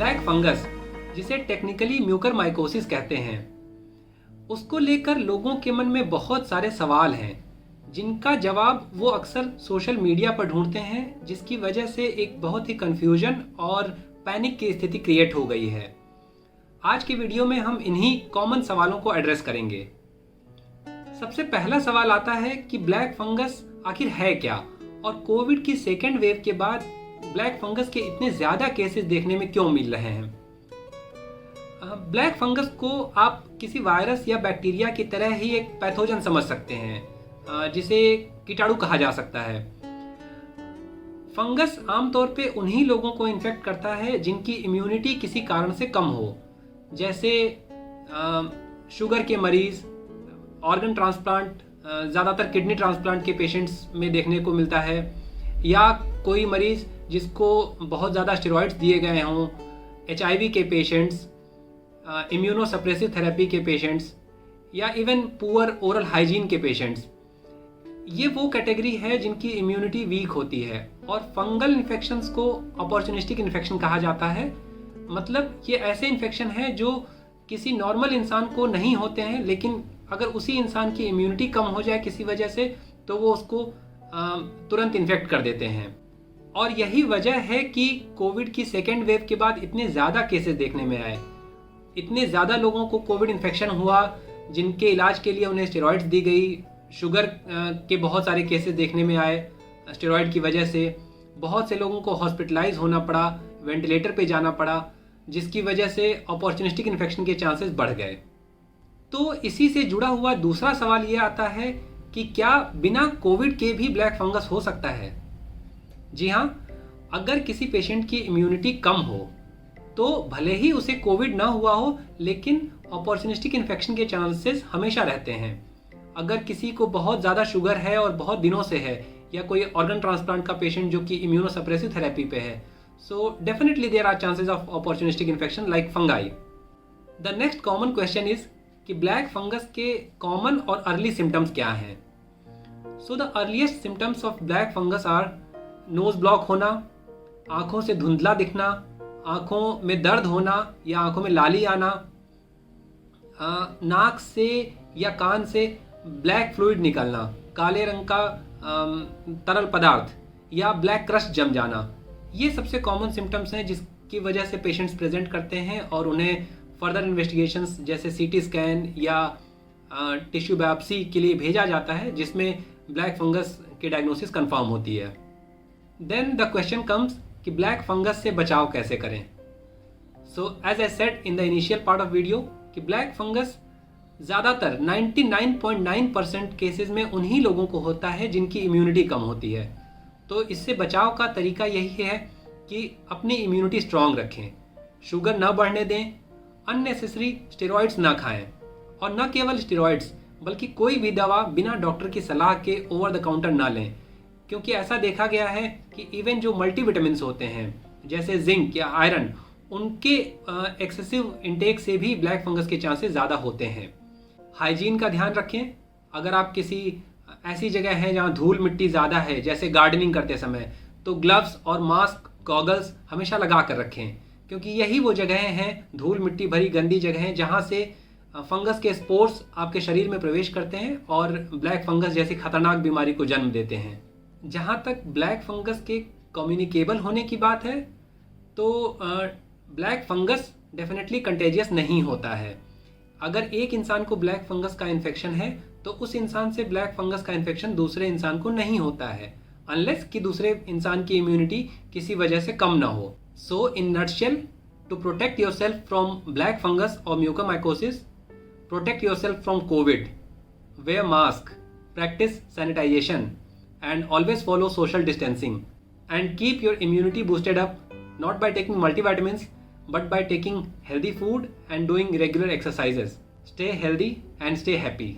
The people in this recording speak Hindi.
ब्लैक फंगस, जिसे टेक्निकली म्यूकरमाइकोसिस कहते हैं, उसको लेकर लोगों के मन में बहुत सारे सवाल हैं जिनका जवाब वो अक्सर सोशल मीडिया पर ढूंढते हैं, जिसकी वजह से एक बहुत ही कंफ्यूजन और पैनिक की स्थिति क्रिएट हो गई है। आज के वीडियो में हम इन्हीं कॉमन सवालों को एड्रेस करेंगे। सबसे पहला सवाल आता है कि ब्लैक फंगस आखिर है क्या, और कोविड की सेकेंड वेव के बाद ब्लैक फंगस के इतने ज़्यादा केसेस देखने में क्यों मिल रहे हैं। ब्लैक फंगस को आप किसी वायरस या बैक्टीरिया की तरह ही एक पैथोजन समझ सकते हैं, जिसे कीटाणु कहा जा सकता है। फंगस आमतौर पे उन्हीं लोगों को इन्फेक्ट करता है जिनकी इम्यूनिटी किसी कारण से कम हो, जैसे शुगर के मरीज, ऑर्गन ट्रांसप्लांट, ज़्यादातर किडनी ट्रांसप्लांट के पेशेंट्स में देखने को मिलता है, या कोई मरीज़ जिसको बहुत ज़्यादा स्टेरॉइड्स दिए गए हों, HIV के पेशेंट्स, इम्यूनोसप्रेसिव थेरेपी के पेशेंट्स, या इवन पुअर ओरल हाइजीन के पेशेंट्स। ये वो कैटेगरी है जिनकी इम्यूनिटी वीक होती है। और फंगल इन्फेक्शंस को अपॉर्चुनिस्टिक इन्फेक्शन कहा जाता है। मतलब ये ऐसे इन्फेक्शन है जो किसी नॉर्मल इंसान को नहीं होते हैं, लेकिन अगर उसी इंसान की इम्यूनिटी कम हो जाए किसी वजह से तो वो उसको तुरंत इन्फेक्ट कर देते हैं। और यही वजह है कि कोविड की सेकेंड वेव के बाद इतने ज़्यादा केसेस देखने में आए। इतने ज़्यादा लोगों को कोविड इन्फेक्शन हुआ जिनके इलाज के लिए उन्हें स्टेरॉइड्स दी गई। शुगर के बहुत सारे केसेस देखने में आए स्टेरॉइड की वजह से। बहुत से लोगों को हॉस्पिटलाइज होना पड़ा, वेंटिलेटर पे जाना पड़ा, जिसकी वजह से अपॉर्चुनिस्टिक इन्फेक्शन के चांसेस बढ़ गए। तो इसी से जुड़ा हुआ दूसरा सवाल ये आता है कि क्या बिना कोविड के भी ब्लैक फंगस हो सकता है। जी हाँ, अगर किसी पेशेंट की इम्यूनिटी कम हो तो भले ही उसे कोविड ना हुआ हो, लेकिन अपॉर्चुनिस्टिक इन्फेक्शन के चांसेस हमेशा रहते हैं। अगर किसी को बहुत ज़्यादा शुगर है और बहुत दिनों से है, या कोई ऑर्गन ट्रांसप्लांट का पेशेंट जो कि इम्यूनोसप्रेसिव थेरेपी पे है, so definitely there are chances of opportunistic infection like fungi. The next common question is कि ब्लैक फंगस के कॉमन और अर्ली सिम्टम्स क्या हैं। So the earliest symptoms of black fungus are nose block होना, आंखों से धुंधला दिखना, आंखों में दर्द होना या आंखों में लाली आना, नाक से या कान से ब्लैक फ्लूइड निकलना, काले रंग का तरल पदार्थ या ब्लैक क्रस्ट जम जाना। ये सबसे कॉमन सिम्टम्स हैं जिसकी वजह से पेशेंट्स प्रेजेंट करते हैं और उन्हें फर्दर इन्वेस्टिगेशंस जैसे CT स्कैन या टिश्यू बायोप्सी के लिए भेजा जाता है, जिसमें ब्लैक फंगस की डायग्नोसिस कंफर्म होती है। देन द क्वेश्चन कम्स कि ब्लैक फंगस से बचाव कैसे करें। So as I said in the initial part of video कि ब्लैक फंगस ज़्यादातर 99.9% केसेस में उन्हीं लोगों को होता है जिनकी इम्यूनिटी कम होती है। तो इससे बचाव का तरीका यही है कि अपनी इम्यूनिटी स्ट्रांग रखें, शुगर ना बढ़ने दें, अननेसेसरी स्टेरॉइड्स ना खाएं, और न केवल स्टेरॉइड्स बल्कि कोई भी दवा बिना डॉक्टर की सलाह के ओवर द काउंटर ना लें, क्योंकि ऐसा देखा गया है कि इवन जो मल्टीविटामिन्स होते हैं जैसे जिंक या आयरन, उनके एक्सेसिव इंटेक से भी ब्लैक फंगस के चांसेस ज़्यादा होते हैं। हाइजीन का ध्यान रखें। अगर आप किसी ऐसी जगह है जहाँ धूल मिट्टी ज़्यादा है, जैसे गार्डनिंग करते समय, तो ग्लव्स और मास्क, गॉगल्स हमेशा लगा कर रखें, क्योंकि यही वो जगहें हैं, धूल मिट्टी भरी गंदी जगहें, जहाँ से फंगस के स्पोर्स आपके शरीर में प्रवेश करते हैं और ब्लैक फंगस जैसी खतरनाक बीमारी को जन्म देते हैं। जहाँ तक ब्लैक फंगस के कम्युनिकेबल होने की बात है, तो ब्लैक फंगस डेफिनेटली कंटेजियस नहीं होता है। अगर एक इंसान को ब्लैक फंगस का इन्फेक्शन है तो उस इंसान से ब्लैक फंगस का इन्फेक्शन दूसरे इंसान को नहीं होता है, अनलेस कि दूसरे इंसान की इम्यूनिटी किसी वजह से कम ना हो। So in nutshell, to protect yourself from black fungus और mucormycosis, protect yourself from COVID, wear mask, practice sanitization, and always follow social distancing, and keep your immunity boosted up, not by taking multivitamins but by taking healthy food and doing regular exercises. Stay healthy and stay happy.